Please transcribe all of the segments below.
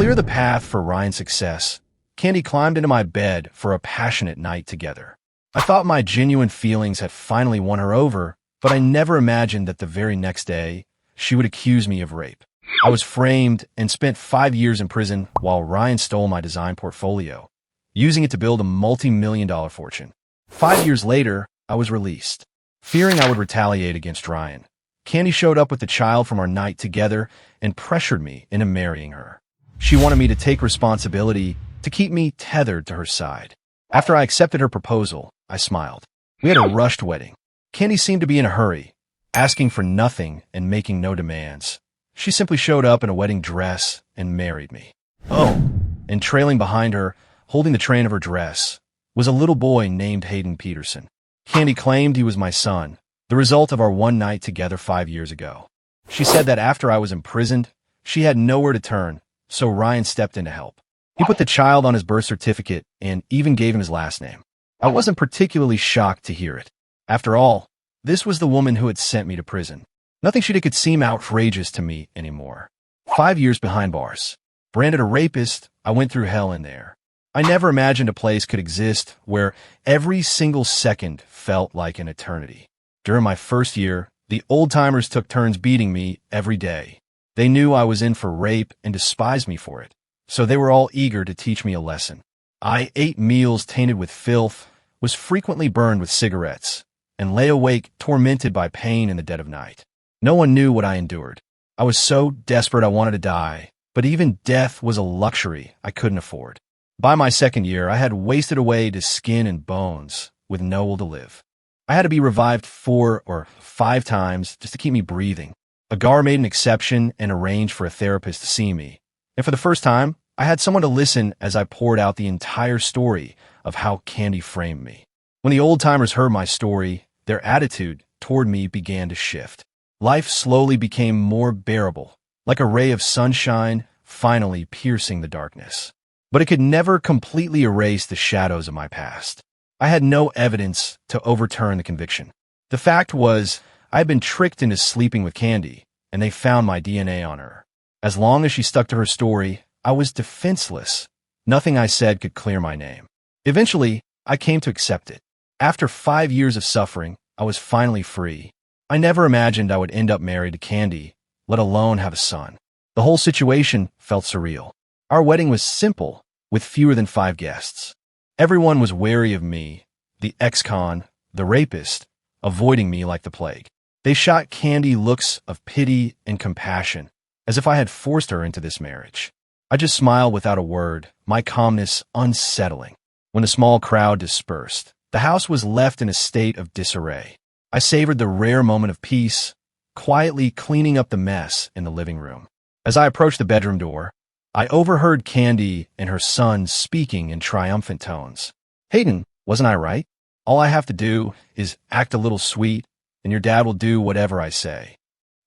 clear the path for Ryan's success, Candy climbed into my bed for a passionate night together. I thought my genuine feelings had finally won her over, but I never imagined that the very next day, she would accuse me of rape. I was framed and spent 5 years in prison while Ryan stole my design portfolio, using it to build a multi-million-dollar fortune. 5 years later, I was released. Fearing I would retaliate against Ryan, Candy showed up with the child from our night together and pressured me into marrying her. She wanted me to take responsibility to keep me tethered to her side. After I accepted her proposal, I smiled. We had a rushed wedding. Candy seemed to be in a hurry, asking for nothing and making no demands. She simply showed up in a wedding dress and married me. Oh, and trailing behind her, holding the train of her dress, was a little boy named Hayden Peterson. Candy claimed he was my son, the result of our one night together 5 years ago. She said that after I was imprisoned, she had nowhere to turn, so Ryan stepped in to help. He put the child on his birth certificate and even gave him his last name. I wasn't particularly shocked to hear it. After all, this was the woman who had sent me to prison. Nothing she did could seem outrageous to me anymore. 5 years behind bars. Branded a rapist, I went through hell in there. I never imagined a place could exist where every single second felt like an eternity. During my first year, the old-timers took turns beating me every day. They knew I was in for rape and despised me for it, so they were all eager to teach me a lesson. I ate meals tainted with filth, was frequently burned with cigarettes, and lay awake tormented by pain in the dead of night. No one knew what I endured. I was so desperate I wanted to die, but even death was a luxury I couldn't afford. By my second year, I had wasted away to skin and bones, with no will to live. I had to be revived 4 or 5 times just to keep me breathing. A guard made an exception and arranged for a therapist to see me. And for the first time, I had someone to listen as I poured out the entire story of how Candy framed me. When the old-timers heard my story, their attitude toward me began to shift. Life slowly became more bearable, like a ray of sunshine finally piercing the darkness. But it could never completely erase the shadows of my past. I had no evidence to overturn the conviction. The fact was, I had been tricked into sleeping with Candy, and they found my DNA on her. As long as she stuck to her story, I was defenseless. Nothing I said could clear my name. Eventually, I came to accept it. After 5 years of suffering, I was finally free. I never imagined I would end up married to Candy, let alone have a son. The whole situation felt surreal. Our wedding was simple, with fewer than 5 guests. Everyone was wary of me, the ex-con, the rapist, avoiding me like the plague. They shot Candy looks of pity and compassion, as if I had forced her into this marriage. I just smiled without a word, my calmness unsettling. When the small crowd dispersed, the house was left in a state of disarray. I savored the rare moment of peace, quietly cleaning up the mess in the living room. As I approached the bedroom door, I overheard Candy and her son speaking in triumphant tones. "Hayden, wasn't I right? All I have to do is act a little sweet, and your dad will do whatever I say.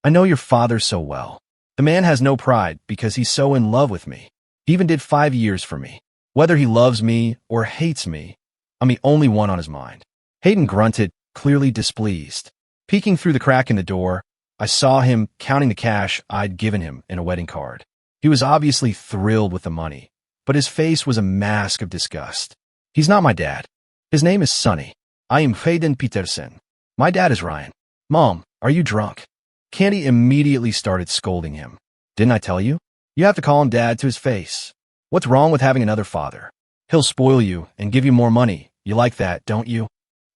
I know your father so well. The man has no pride because he's so in love with me. He even did 5 years for me. Whether he loves me or hates me, I'm the only one on his mind." Hayden grunted, clearly displeased. Peeking through the crack in the door, I saw him counting the cash I'd given him in a wedding card. He was obviously thrilled with the money, but his face was a mask of disgust. "He's not my dad. His name is Sonny. I am Hayden Peterson. My dad is Ryan. Mom, are you drunk?" Candy immediately started scolding him. "Didn't I tell you? You have to call him dad to his face. What's wrong with having another father? He'll spoil you and give you more money. You like that, don't you?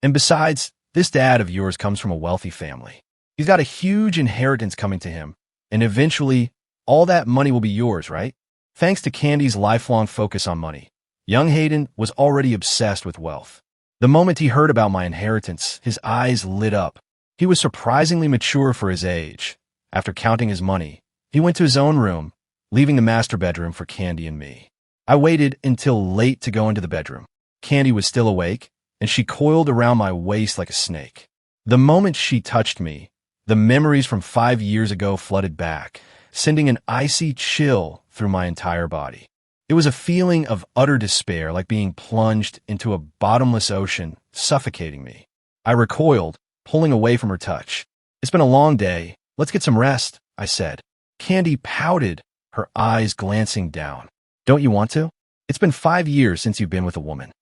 And besides, this dad of yours comes from a wealthy family. He's got a huge inheritance coming to him, and eventually, all that money will be yours, right?" Thanks to Candy's lifelong focus on money, young Hayden was already obsessed with wealth. The moment he heard about my inheritance, his eyes lit up. He was surprisingly mature for his age. After counting his money, he went to his own room, leaving the master bedroom for Candy and me. I waited until late to go into the bedroom. Candy was still awake, and she coiled around my waist like a snake. The moment she touched me, the memories from 5 years ago flooded back, sending an icy chill through my entire body. It was a feeling of utter despair, like being plunged into a bottomless ocean, suffocating me. I recoiled, pulling away from her touch. "It's been a long day. Let's get some rest," I said. Candy pouted, her eyes glancing down. Don't you want to? It's been 5 years since you've been with a woman.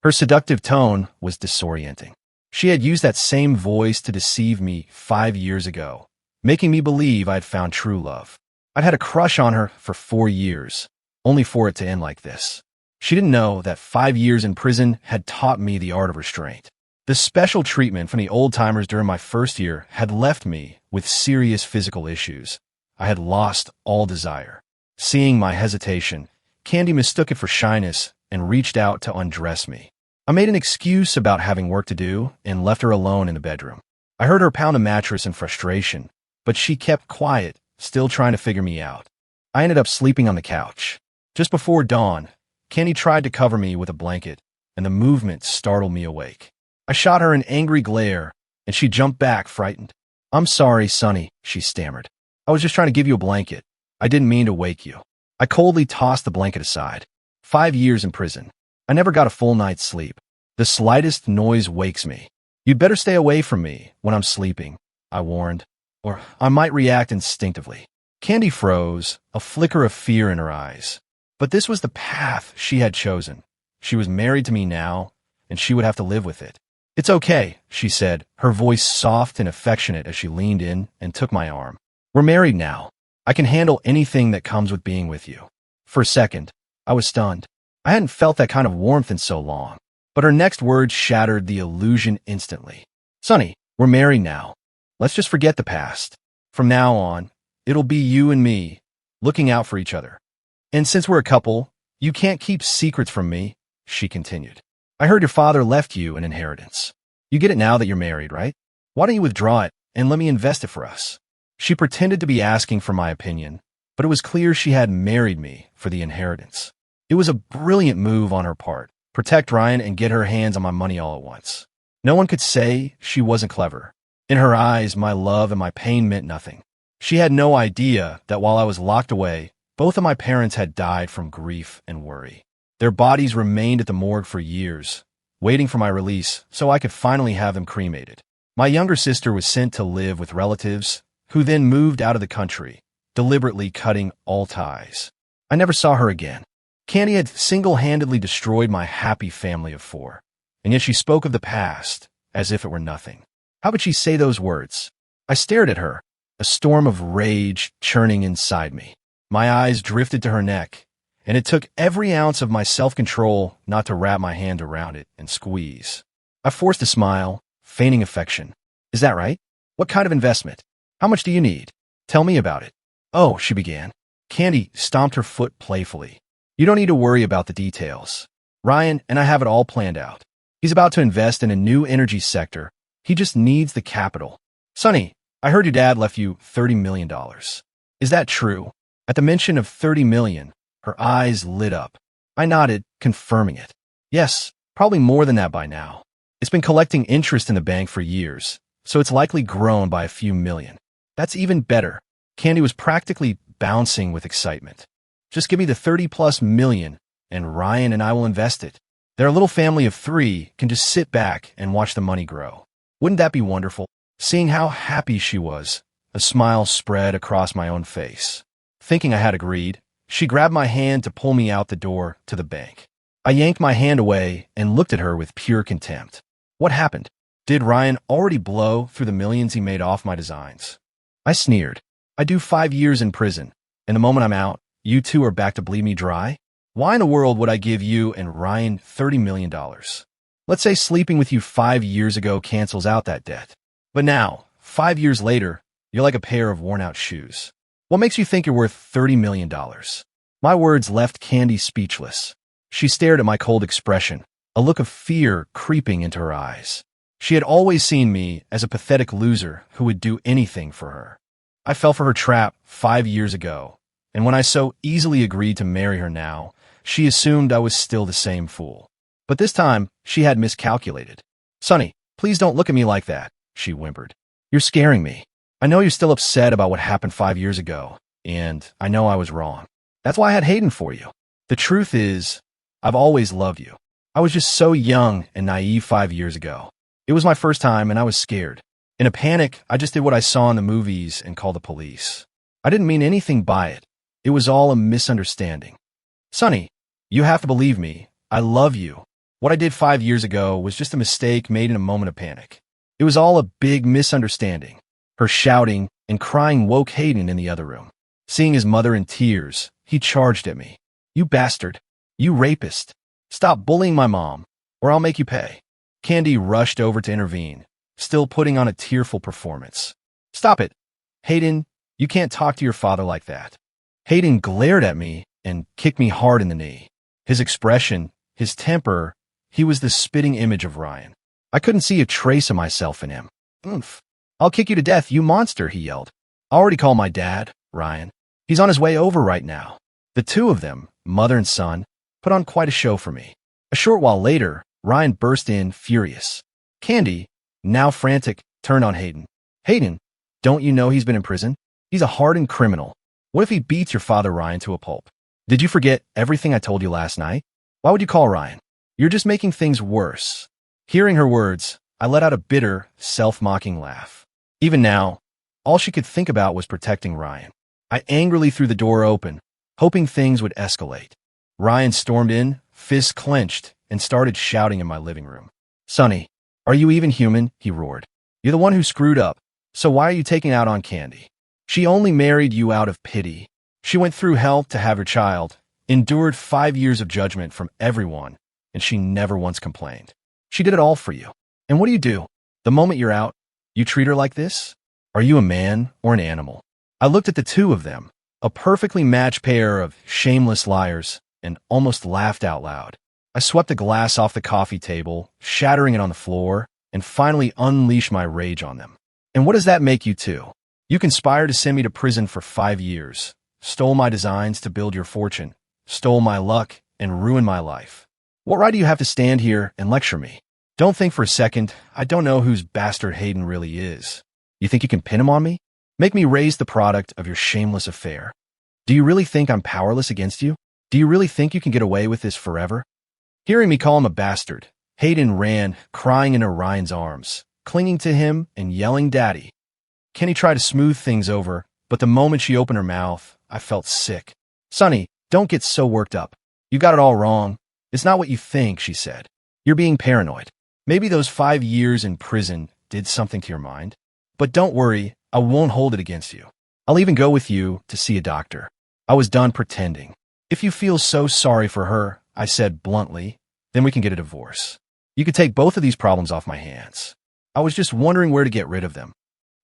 Her seductive tone was disorienting. She had used that same voice to deceive me 5 years ago, making me believe I had found true love. I'd had a crush on her for 4 years, only for it to end like this. She didn't know that 5 years in prison had taught me the art of restraint. The special treatment from the old-timers during my first year had left me with serious physical issues. I had lost all desire. Seeing my hesitation, Candy mistook it for shyness and reached out to undress me. I made an excuse about having work to do and left her alone in the bedroom. I heard her pound a mattress in frustration, but she kept quiet, still trying to figure me out. I ended up sleeping on the couch. Just before dawn, Candy tried to cover me with a blanket, and the movement startled me awake. I shot her an angry glare, and she jumped back, frightened. "I'm sorry, Sonny," she stammered. "I was just trying to give you a blanket. I didn't mean to wake you." I coldly tossed the blanket aside. 5 years in prison. I never got a full night's sleep. The slightest noise wakes me. "You'd better stay away from me when I'm sleeping," I warned, "or I might react instinctively." Candy froze, a flicker of fear in her eyes. But this was the path she had chosen. She was married to me now, and she would have to live with it. "It's okay," she said, her voice soft and affectionate as she leaned in and took my arm. "We're married now. I can handle anything that comes with being with you." For a second, I was stunned. I hadn't felt that kind of warmth in so long. But her next words shattered the illusion instantly. "Sonny, we're married now. Let's just forget the past. From now on, it'll be you and me, looking out for each other. And since we're a couple, you can't keep secrets from me," she continued. "I heard your father left you an inheritance. You get it now that you're married, right? Why don't you withdraw it and let me invest it for us?" She pretended to be asking for my opinion, but it was clear she had married me for the inheritance. It was a brilliant move on her part. Protect Ryan and get her hands on my money all at once. No one could say she wasn't clever. In her eyes, my love and my pain meant nothing. She had no idea that while I was locked away, both of my parents had died from grief and worry. Their bodies remained at the morgue for years, waiting for my release so I could finally have them cremated. My younger sister was sent to live with relatives, who then moved out of the country, deliberately cutting all ties. I never saw her again. Candy had single-handedly destroyed my happy family of 4, and yet she spoke of the past as if it were nothing. How could she say those words? I stared at her, a storm of rage churning inside me. My eyes drifted to her neck, and it took every ounce of my self-control not to wrap my hand around it and squeeze. I forced a smile, feigning affection. "Is that right? What kind of investment? How much do you need? Tell me about it." "Oh," she began. Candy stomped her foot playfully. "You don't need to worry about the details. Ryan and I have it all planned out. He's about to invest in a new energy sector. He just needs the capital. Sonny, I heard your dad left you $30 million. Is that true?" At the mention of $30 million, her eyes lit up. I nodded, confirming it. "Yes, probably more than that by now. It's been collecting interest in the bank for years, so it's likely grown by a few million." "That's even better." Candy was practically bouncing with excitement. "Just give me the 30+ million, and Ryan and I will invest it. Their little family of 3 can just sit back and watch the money grow. Wouldn't that be wonderful?" Seeing how happy she was, a smile spread across my own face. Thinking I had agreed, she grabbed my hand to pull me out the door to the bank. I yanked my hand away and looked at her with pure contempt. What happened? Did Ryan already blow through the millions he made off my designs? I sneered. "I do 5 years in prison, and the moment I'm out, you two are back to bleed me dry? Why in the world would I give you and Ryan $30 million? Let's say sleeping with you 5 years ago cancels out that debt. But now, 5 years later, you're like a pair of worn-out shoes. What makes you think you're worth $30 million? My words left Candy speechless. She stared at my cold expression, a look of fear creeping into her eyes. She had always seen me as a pathetic loser who would do anything for her. I fell for her trap 5 years ago, and when I so easily agreed to marry her now, she assumed I was still the same fool. But this time, she had miscalculated. "Sonny, please don't look at me like that," she whimpered. "You're scaring me. I know you're still upset about what happened 5 years ago, and I know I was wrong. That's why I had Hayden for you. The truth is, I've always loved you. I was just so young and naive 5 years ago. It was my first time, and I was scared. In a panic, I just did what I saw in the movies and called the police. I didn't mean anything by it. It was all a misunderstanding. Sonny, you have to believe me. I love you. What I did 5 years ago was just a mistake made in a moment of panic. It was all a big misunderstanding. Her shouting and crying woke Hayden in the other room. Seeing his mother in tears, he charged at me. You bastard. You rapist. Stop bullying my mom, or I'll make you pay. Candy rushed over to intervene, still putting on a tearful performance. Stop it. Hayden, you can't talk to your father like that. Hayden glared at me and kicked me hard in the knee. His expression, his temper, he was the spitting image of Ryan. I couldn't see a trace of myself in him. Oomph. I'll kick you to death, you monster, he yelled. I already called my dad, Ryan. He's on his way over right now. The two of them, mother and son, put on quite a show for me. A short while later, Ryan burst in, furious. Candy, now frantic, turned on Hayden. Hayden, don't you know he's been in prison? He's a hardened criminal. What if he beats your father, Ryan, to a pulp? Did you forget everything I told you last night? Why would you call Ryan? You're just making things worse. Hearing her words, I let out a bitter, self-mocking laugh. Even now, all she could think about was protecting Ryan. I angrily threw the door open, hoping things would escalate. Ryan stormed in, fists clenched, and started shouting in my living room. Sonny, are you even human? He roared. You're the one who screwed up, so why are you taking out on Candy? She only married you out of pity. She went through hell to have your child, endured 5 years of judgment from everyone, and she never once complained. She did it all for you. And what do? The moment you're out, you treat her like this? Are you a man or an animal? I looked at the two of them, a perfectly matched pair of shameless liars, and almost laughed out loud. I swept a glass off the coffee table, shattering it on the floor, and finally unleashed my rage on them. And what does that make you two? You conspired to send me to prison for 5 years, stole my designs to build your fortune, stole my luck, and ruined my life. What right do you have to stand here and lecture me? Don't think for a second I don't know whose bastard Hayden really is. You think you can pin him on me? Make me raise the product of your shameless affair. Do you really think I'm powerless against you? Do you really think you can get away with this forever? Hearing me call him a bastard, Hayden ran, crying into Ryan's arms, clinging to him and yelling, Daddy. Kenny tried to smooth things over, but the moment she opened her mouth, I felt sick. Sonny, don't get so worked up. You got it all wrong. It's not what you think, she said. You're being paranoid. Maybe those 5 years in prison did something to your mind. But don't worry, I won't hold it against you. I'll even go with you to see a doctor. I was done pretending. If you feel so sorry for her, I said bluntly, then we can get a divorce. You could take both of these problems off my hands. I was just wondering where to get rid of them.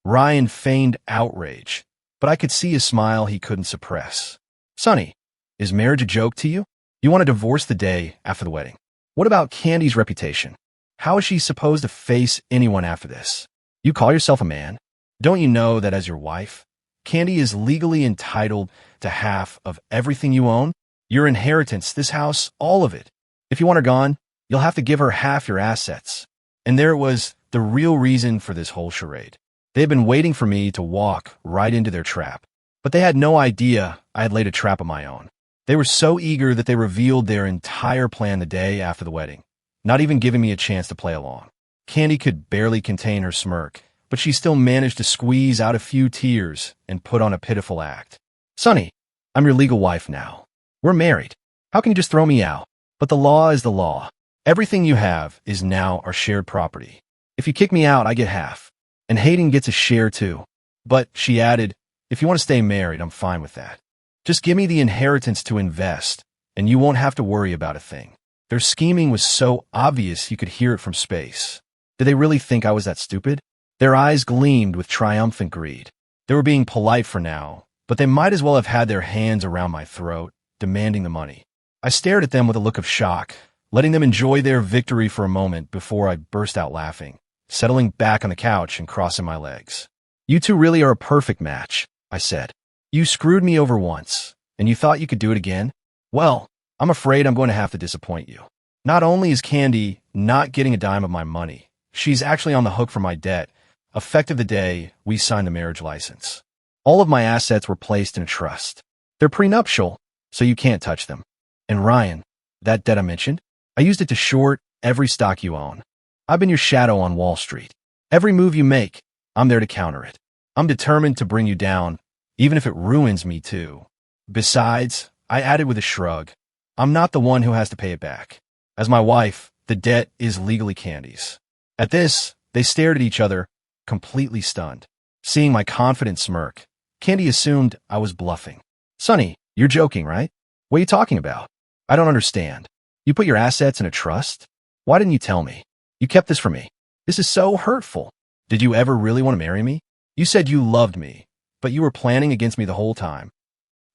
Ryan feigned outrage, but I could see a smile he couldn't suppress. Sonny, is marriage a joke to you? You want to divorce the day after the wedding. What about Candy's reputation? How is she supposed to face anyone after this? You call yourself a man? Don't you know that as your wife, Candy is legally entitled to half of everything you own? Your inheritance, this house, all of it. If you want her gone, you'll have to give her half your assets. And there it was, the real reason for this whole charade. They had been waiting for me to walk right into their trap, but they had no idea I had laid a trap of my own. They were so eager that they revealed their entire plan the day after the wedding, not even giving me a chance to play along. Candy could barely contain her smirk, but she still managed to squeeze out a few tears and put on a pitiful act. Sonny, I'm your legal wife now. We're married. How can you just throw me out? But the law is the law. Everything you have is now our shared property. If you kick me out, I get half. And Hayden gets a share too. But, she added, if you want to stay married, I'm fine with that. Just give me the inheritance to invest, and you won't have to worry about a thing. Their scheming was so obvious you could hear it from space. Did they really think I was that stupid? Their eyes gleamed with triumphant greed. They were being polite for now, but they might as well have had their hands around my throat, demanding the money. I stared at them with a look of shock, letting them enjoy their victory for a moment before I burst out laughing, settling back on the couch and crossing my legs. You two really are a perfect match, I said. You screwed me over once, and you thought you could do it again? Well, I'm afraid I'm going to have to disappoint you. Not only is Candy not getting a dime of my money, she's actually on the hook for my debt, effective the day we signed the marriage license. All of my assets were placed in a trust. They're prenuptial, so you can't touch them. And Ryan, that debt I mentioned, I used it to short every stock you own. I've been your shadow on Wall Street. Every move you make, I'm there to counter it. I'm determined to bring you down, even if it ruins me too. Besides, I added with a shrug, I'm not the one who has to pay it back. As my wife, the debt is legally Candy's. At this, they stared at each other, completely stunned. Seeing my confident smirk, Candy assumed I was bluffing. Sonny, you're joking, right? What are you talking about? I don't understand. You put your assets in a trust? Why didn't you tell me? You kept this from me. This is so hurtful. Did you ever really want to marry me? You said you loved me, but you were planning against me the whole time.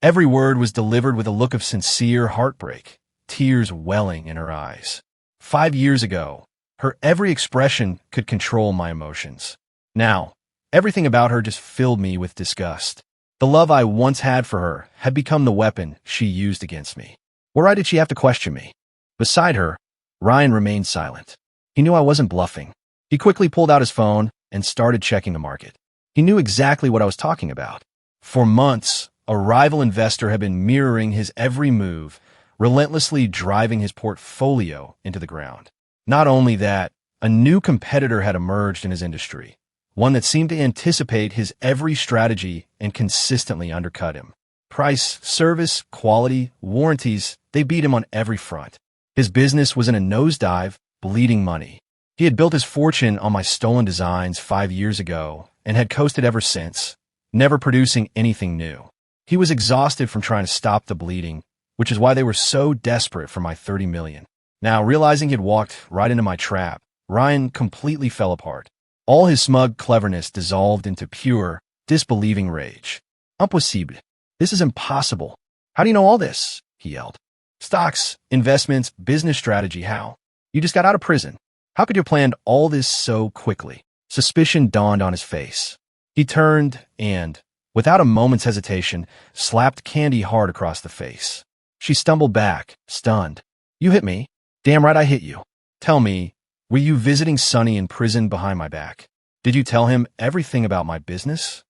Every word was delivered with a look of sincere heartbreak, tears welling in her eyes. 5 years ago, her every expression could control my emotions. Now, everything about her just filled me with disgust. The love I once had for her had become the weapon she used against me. Why did she have to question me? Beside her, Ryan remained silent. He knew I wasn't bluffing. He quickly pulled out his phone and started checking the market. He knew exactly what I was talking about. For months, a rival investor had been mirroring his every move, relentlessly driving his portfolio into the ground. Not only that, a new competitor had emerged in his industry, one that seemed to anticipate his every strategy and consistently undercut him. Price, service, quality, warranties, they beat him on every front. His business was in a nosedive, bleeding money. He had built his fortune on my stolen designs 5 years ago and had coasted ever since, never producing anything new. He was exhausted from trying to stop the bleeding, which is why they were so desperate for my $30 million. Now, realizing he had walked right into my trap, Ryan completely fell apart. All his smug cleverness dissolved into pure, disbelieving rage. Impossible. This is impossible. How do you know all this? He yelled. Stocks, investments, business strategy, how? You just got out of prison. How could you have planned all this so quickly? Suspicion dawned on his face. He turned and, without a moment's hesitation, slapped Candy hard across the face. She stumbled back, stunned. You hit me. Damn right I hit you. Tell me, were you visiting Sonny in prison behind my back? Did you tell him everything about my business?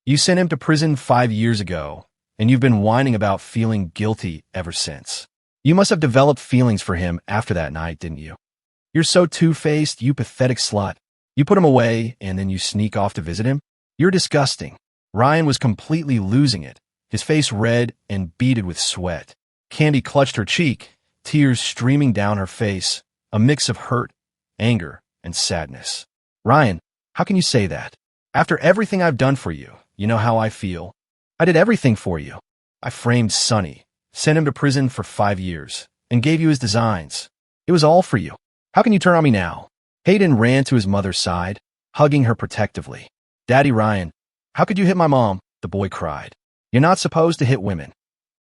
You sent him to prison 5 years ago, and you've been whining about feeling guilty ever since. You must have developed feelings for him after that night, didn't you? You're so two-faced, you pathetic slut. You put him away, and then you sneak off to visit him? You're disgusting. Ryan was completely losing it, his face red and beaded with sweat. Candy clutched her cheek, tears streaming down her face, a mix of hurt, anger, and sadness. Ryan, how can you say that? After everything I've done for you, you know how I feel. I did everything for you. I framed Sonny, sent him to prison for 5 years, and gave you his designs. It was all for you. How can you turn on me now? Hayden ran to his mother's side, hugging her protectively. Daddy Ryan, how could you hit my mom? The boy cried. You're not supposed to hit women.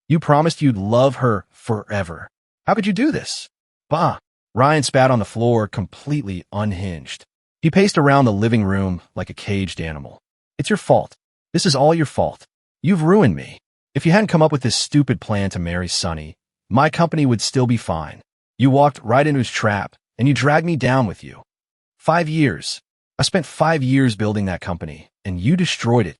You promised you'd love her forever. How could you do this? Bah! Ryan spat on the floor, completely unhinged. He paced around the living room like a caged animal. It's your fault. This is all your fault. You've ruined me. If you hadn't come up with this stupid plan to marry Sonny, my company would still be fine. You walked right into his trap, and you dragged me down with you. 5 years. I spent 5 years building that company, and you destroyed it.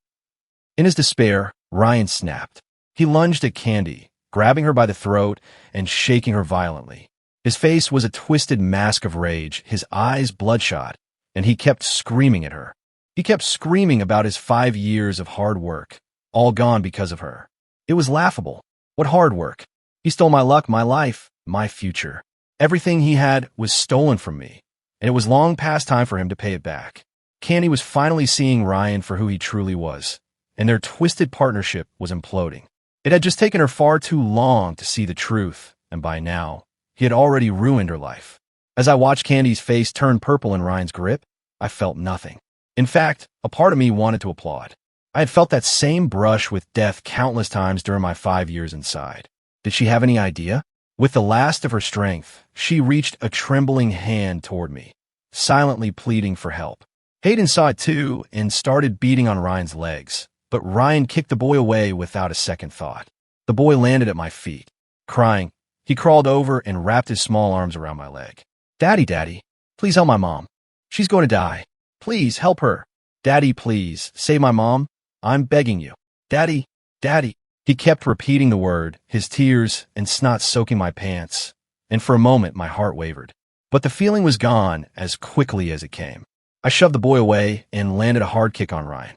In his despair, Ryan snapped. He lunged at Candy, grabbing her by the throat and shaking her violently. His face was a twisted mask of rage, his eyes bloodshot, and he kept screaming at her. He kept screaming about his 5 years of hard work, all gone because of her. It was laughable. What hard work? He stole my luck, my life, my future. Everything he had was stolen from me, and it was long past time for him to pay it back. Candy was finally seeing Ryan for who he truly was, and their twisted partnership was imploding. It had just taken her far too long to see the truth, and by now, he had already ruined her life. As I watched Candy's face turn purple in Ryan's grip, I felt nothing. In fact, a part of me wanted to applaud. I had felt that same brush with death countless times during my 5 years inside. Did she have any idea? With the last of her strength, she reached a trembling hand toward me, silently pleading for help. Hayden saw it too and started beating on Ryan's legs, but Ryan kicked the boy away without a second thought. The boy landed at my feet. Crying, he crawled over and wrapped his small arms around my leg. Daddy, Daddy, please help my mom. She's going to die. Please help her. Daddy, please, save my mom. I'm begging you. Daddy, Daddy. He kept repeating the word, his tears and snot soaking my pants, and for a moment my heart wavered. But the feeling was gone as quickly as it came. I shoved the boy away and landed a hard kick on Ryan.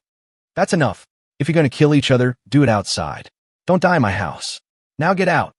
That's enough. If you're going to kill each other, do it outside. Don't die in my house. Now get out.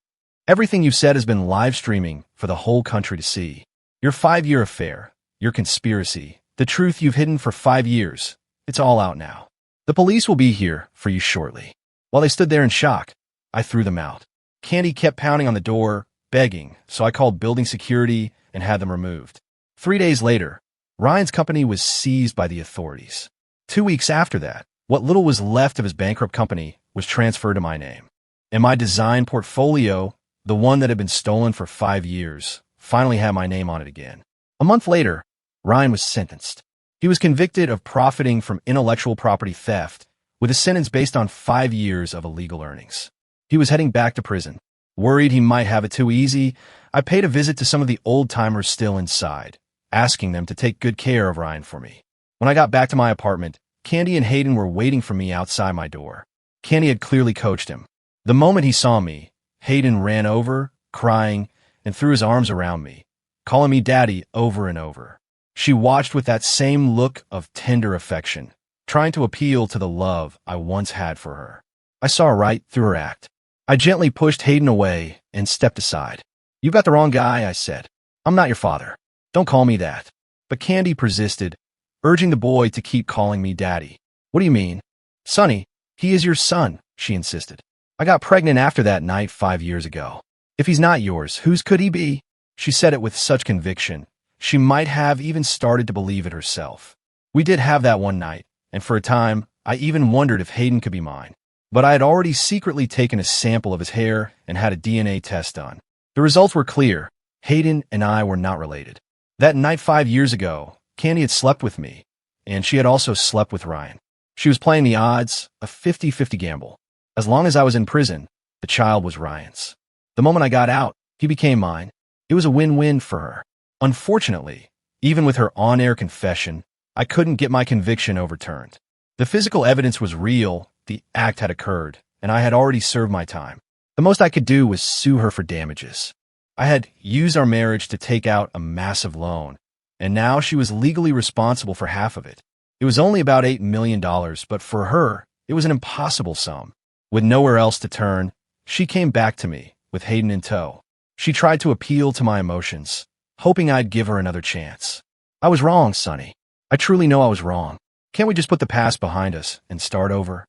Everything you've said has been live streaming for the whole country to see. Your 5-year affair, your conspiracy, the truth you've hidden for 5 years. It's all out now. The police will be here for you shortly." While they stood there in shock, I threw them out. Candy kept pounding on the door, begging, so I called building security and had them removed. 3 days later, Ryan's company was seized by the authorities. 2 weeks after that, what little was left of his bankrupt company was transferred to my name. And my design portfolio, the one that had been stolen for 5 years, finally had my name on it again. A month later, Ryan was sentenced. He was convicted of profiting from intellectual property theft, with a sentence based on 5 years of illegal earnings. He was heading back to prison. Worried he might have it too easy, I paid a visit to some of the old-timers still inside, asking them to take good care of Ryan for me. When I got back to my apartment, Candy and Hayden were waiting for me outside my door. Candy had clearly coached him. The moment he saw me, Hayden ran over, crying, and threw his arms around me, calling me daddy over and over. She watched with that same look of tender affection, trying to appeal to the love I once had for her. I saw right through her act. I gently pushed Hayden away and stepped aside. "You've got the wrong guy," I said. "I'm not your father. Don't call me that." But Candy persisted, urging the boy to keep calling me daddy. "What do you mean?" "Sonny, he is your son," she insisted. "I got pregnant after that night 5 years ago. If he's not yours, whose could he be?" She said it with such conviction, she might have even started to believe it herself. We did have that one night, and for a time, I even wondered if Hayden could be mine. But I had already secretly taken a sample of his hair and had a DNA test done. The results were clear. Hayden and I were not related. That night 5 years ago, Candy had slept with me, and she had also slept with Ryan. She was playing the odds, a 50-50 gamble. As long as I was in prison, the child was Ryan's. The moment I got out, he became mine. It was a win-win for her. Unfortunately, even with her on-air confession, I couldn't get my conviction overturned. The physical evidence was real, the act had occurred, and I had already served my time. The most I could do was sue her for damages. I had used our marriage to take out a massive loan, and now she was legally responsible for half of it. It was only about $8 million, but for her, it was an impossible sum. With nowhere else to turn, she came back to me, with Hayden in tow. She tried to appeal to my emotions, hoping I'd give her another chance. I was wrong, Sonny. I truly know I was wrong. Can't we just put the past behind us and start over?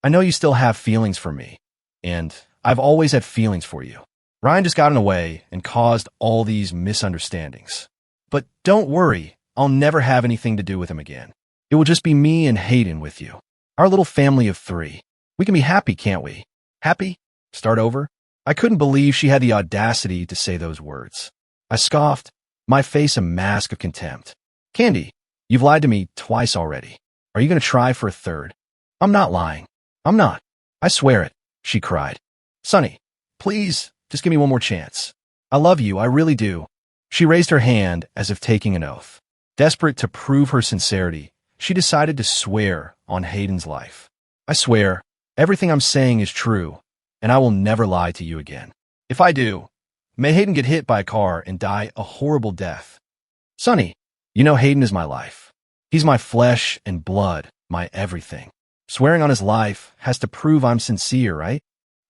I know you still have feelings for me, and I've always had feelings for you. Ryan just got in the way and caused all these misunderstandings. But don't worry, I'll never have anything to do with him again. It will just be me and Hayden with you. Our little family of 3. We can be happy, can't we? Happy? Start over? I couldn't believe she had the audacity to say those words. I scoffed, my face a mask of contempt. "Candy, you've lied to me twice already. Are you going to try for a third?" "I'm not lying. I'm not. I swear it," she cried. "Sonny, please, just give me one more chance. I love you, I really do." She raised her hand as if taking an oath. Desperate to prove her sincerity, she decided to swear on Hayden's life. "I swear, everything I'm saying is true, and I will never lie to you again. If I do, may Hayden get hit by a car and die a horrible death. Sonny, you know Hayden is my life. He's my flesh and blood, my everything. Swearing on his life has to prove I'm sincere, right?"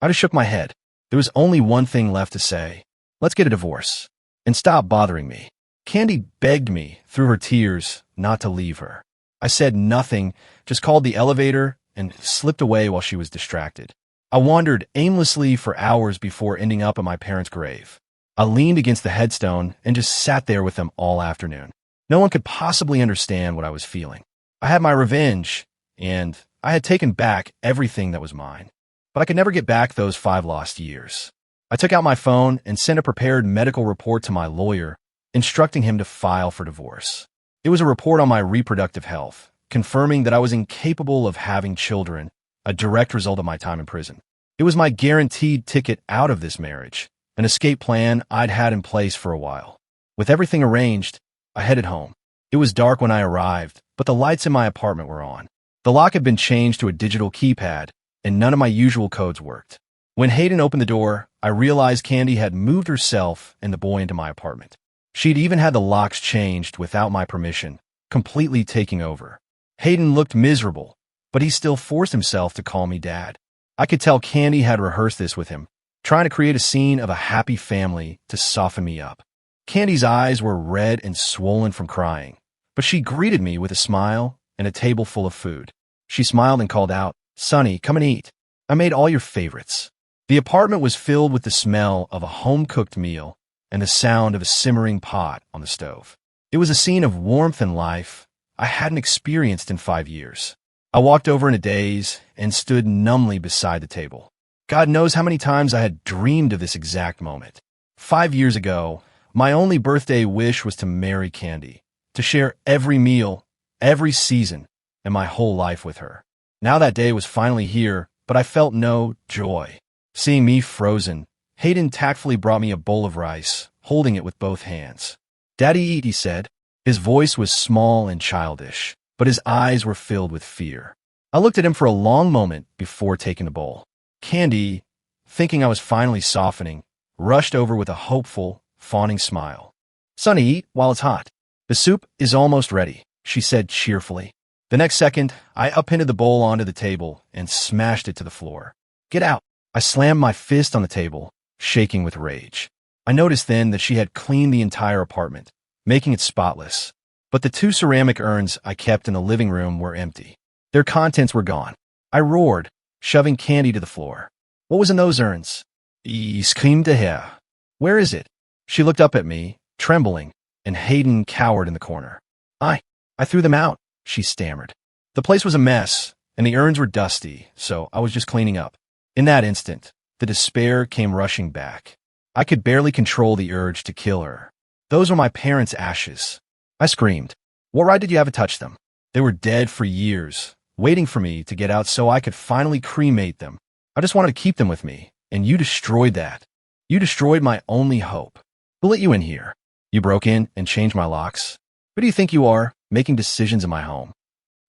I just shook my head. There was only one thing left to say. "Let's get a divorce, and stop bothering me." Candy begged me, through her tears, not to leave her. I said nothing, just called the elevator and slipped away while she was distracted. I wandered aimlessly for hours before ending up at my parents' grave. I leaned against the headstone and just sat there with them all afternoon. No one could possibly understand what I was feeling. I had my revenge, and I had taken back everything that was mine. But I could never get back those 5 lost years. I took out my phone and sent a prepared medical report to my lawyer, instructing him to file for divorce. It was a report on my reproductive health, confirming that I was incapable of having children, a direct result of my time in prison. It was my guaranteed ticket out of this marriage, an escape plan I'd had in place for a while. With everything arranged, I headed home. It was dark when I arrived, but the lights in my apartment were on. The lock had been changed to a digital keypad, and none of my usual codes worked. When Hayden opened the door, I realized Candy had moved herself and the boy into my apartment. She'd even had the locks changed without my permission, completely taking over. Hayden looked miserable, but he still forced himself to call me Dad. I could tell Candy had rehearsed this with him, trying to create a scene of a happy family to soften me up. Candy's eyes were red and swollen from crying, but she greeted me with a smile and a table full of food. She smiled and called out, "Sonny, come and eat. I made all your favorites." The apartment was filled with the smell of a home-cooked meal and the sound of a simmering pot on the stove. It was a scene of warmth and life I hadn't experienced in 5 years. I walked over in a daze and stood numbly beside the table. God knows how many times I had dreamed of this exact moment. 5 years ago, my only birthday wish was to marry Candy, to share every meal, every season, and my whole life with her. Now that day was finally here, but I felt no joy. Seeing me frozen, Hayden tactfully brought me a bowl of rice, holding it with both hands. "Daddy, eat," he said. His voice was small and childish, but his eyes were filled with fear. I looked at him for a long moment before taking the bowl. Candy, thinking I was finally softening, rushed over with a hopeful, fawning smile. "Sonny, eat while it's hot. The soup is almost ready," she said cheerfully. The next second, I upended the bowl onto the table and smashed it to the floor. "Get out!" I slammed my fist on the table, shaking with rage. I noticed then that she had cleaned the entire apartment, making it spotless. But the 2 ceramic urns I kept in the living room were empty. Their contents were gone. I roared, shoving Candy to the floor. "What was in those urns?" "I screamed to her." "Where is it?" She looked up at me, trembling, and Hayden cowered in the corner. I threw them out," she stammered. The place was a mess, and the urns were dusty, so I was just cleaning up. In that instant, the despair came rushing back. I could barely control the urge to kill her. Those were my parents' ashes. I screamed. "What right did you have to touch them? They were dead for years, waiting for me to get out so I could finally cremate them. I just wanted to keep them with me, and you destroyed that. You destroyed my only hope. Who let you in here? You broke in and changed my locks. Who do you think you are, making decisions in my home?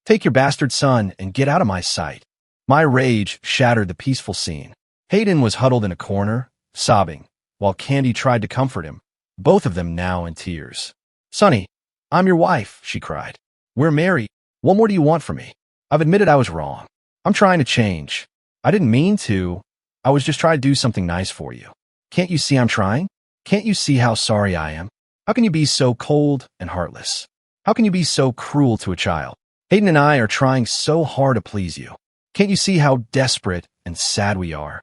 Take your bastard son and get out of my sight." My rage shattered the peaceful scene. Hayden was huddled in a corner, sobbing, while Candy tried to comfort him, both of them now in tears. "Sonny, I'm your wife," she cried. "We're married. What more do you want from me? I've admitted I was wrong. I'm trying to change. I didn't mean to. I was just trying to do something nice for you. Can't you see I'm trying? Can't you see how sorry I am? How can you be so cold and heartless? How can you be so cruel to a child? Hayden and I are trying so hard to please you. Can't you see how desperate and sad we are?"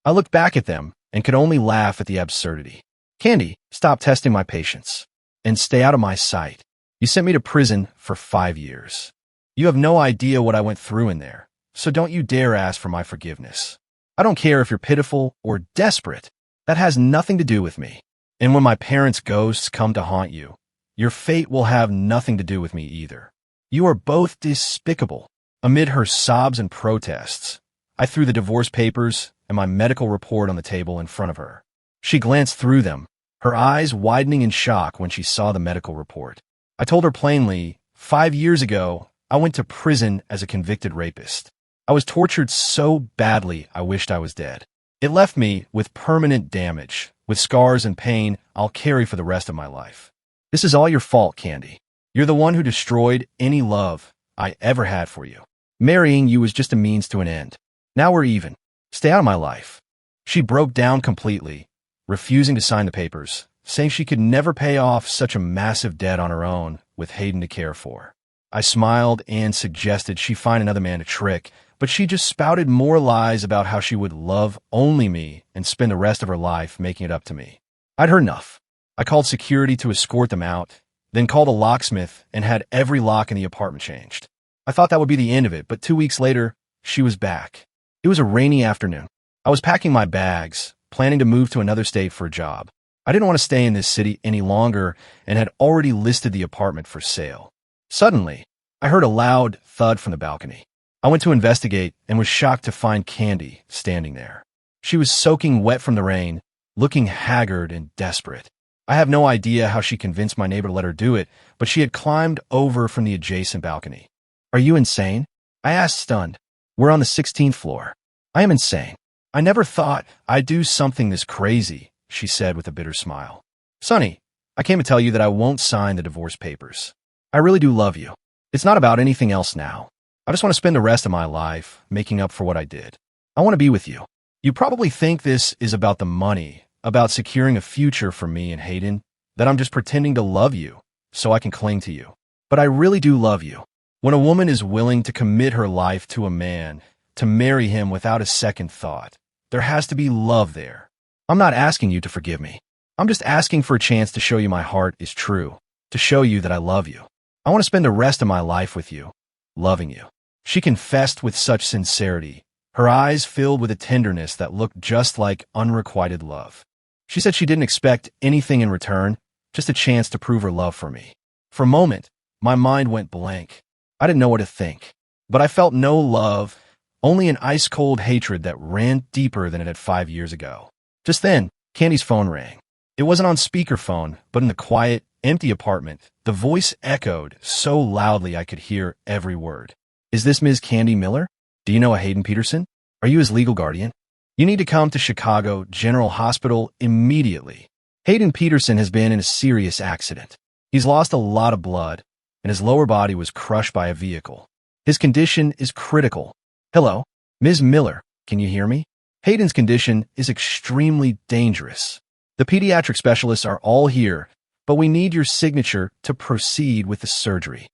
I looked back at them and could only laugh at the absurdity. "Candy, stop testing my patience. And stay out of my sight. You sent me to prison for 5 years. You have no idea what I went through in there, so don't you dare ask for my forgiveness. I don't care if you're pitiful or desperate. That has nothing to do with me. And when my parents' ghosts come to haunt you, your fate will have nothing to do with me either. You are both despicable." Amid her sobs and protests, I threw the divorce papers and my medical report on the table in front of her. She glanced through them, her eyes widening in shock when she saw the medical report. I told her plainly, 5 years ago, I went to prison as a convicted rapist. I was tortured so badly I wished I was dead. It left me with permanent damage, with scars and pain I'll carry for the rest of my life. This is all your fault, Candy. You're the one who destroyed any love I ever had for you. Marrying you was just a means to an end. Now we're even. Stay out of my life." She broke down completely, refusing to sign the papers, saying she could never pay off such a massive debt on her own with Hayden to care for. I smiled and suggested she find another man to trick, but she just spouted more lies about how she would love only me and spend the rest of her life making it up to me. I'd heard enough. I called security to escort them out, then called a locksmith and had every lock in the apartment changed. I thought that would be the end of it, but 2 weeks later, she was back. It was a rainy afternoon. I was packing my bags, planning to move to another state for a job. I didn't want to stay in this city any longer and had already listed the apartment for sale. Suddenly, I heard a loud thud from the balcony. I went to investigate and was shocked to find Candy standing there. She was soaking wet from the rain, looking haggard and desperate. I have no idea how she convinced my neighbor to let her do it, but she had climbed over from the adjacent balcony. "Are you insane?" I asked, stunned. "We're on the 16th floor. I am insane. I never thought I'd do something this crazy," she said with a bitter smile. "Sonny, I came to tell you that I won't sign the divorce papers. I really do love you. It's not about anything else now. I just want to spend the rest of my life making up for what I did. I want to be with you. You probably think this is about the money, about securing a future for me and Hayden, that I'm just pretending to love you so I can cling to you. But I really do love you. When a woman is willing to commit her life to a man, to marry him without a second thought, there has to be love there. I'm not asking you to forgive me. I'm just asking for a chance to show you my heart is true, to show you that I love you. I want to spend the rest of my life with you, loving you. She confessed with such sincerity, her eyes filled with a tenderness that looked just like unrequited love. She said she didn't expect anything in return, just a chance to prove her love for me. For a moment, my mind went blank. I didn't know what to think. But I felt no love, only an ice-cold hatred that ran deeper than it had 5 years ago. Just then, Candy's phone rang. It wasn't on speakerphone, but in the quiet, empty apartment, the voice echoed so loudly I could hear every word. Is this Ms. Candy Miller? Do you know a Hayden Peterson? Are you his legal guardian? You need to come to Chicago General Hospital immediately. Hayden Peterson has been in a serious accident. He's lost a lot of blood, and his lower body was crushed by a vehicle. His condition is critical. Hello, Ms. Miller, can you hear me? Hayden's condition is extremely dangerous. The pediatric specialists are all here, but we need your signature to proceed with the surgery.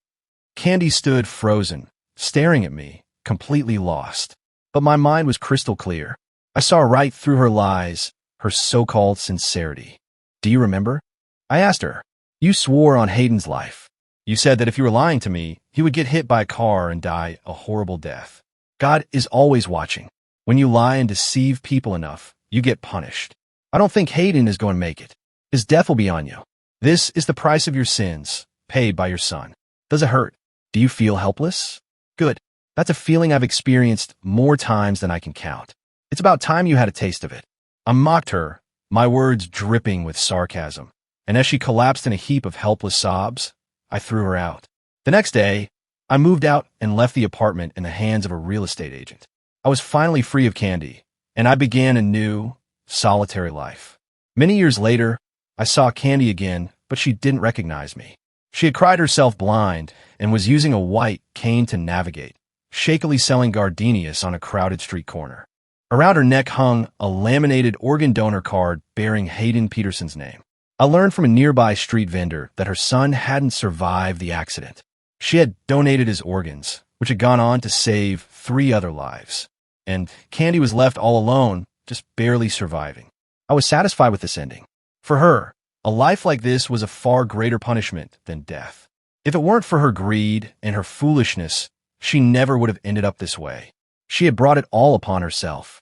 Candy stood frozen, staring at me, completely lost. But my mind was crystal clear. I saw right through her lies, her so-called sincerity. Do you remember? I asked her. You swore on Hayden's life. You said that if you were lying to me, he would get hit by a car and die a horrible death. God is always watching. When you lie and deceive people enough, you get punished. I don't think Hayden is going to make it. His death will be on you. This is the price of your sins, paid by your son. Does it hurt? Do you feel helpless? Good. That's a feeling I've experienced more times than I can count. It's about time you had a taste of it. I mocked her, my words dripping with sarcasm. And as she collapsed in a heap of helpless sobs, I threw her out. The next day, I moved out and left the apartment in the hands of a real estate agent. I was finally free of Candy, and I began a new, solitary life. Many years later, I saw Candy again, but she didn't recognize me. She had cried herself blind and was using a white cane to navigate, shakily selling gardenias on a crowded street corner. Around her neck hung a laminated organ donor card bearing Hayden Peterson's name. I learned from a nearby street vendor that her son hadn't survived the accident. She had donated his organs, which had gone on to save 3 other lives. And Candy was left all alone, just barely surviving. I was satisfied with this ending. For her, a life like this was a far greater punishment than death. If it weren't for her greed and her foolishness, she never would have ended up this way. She had brought it all upon herself.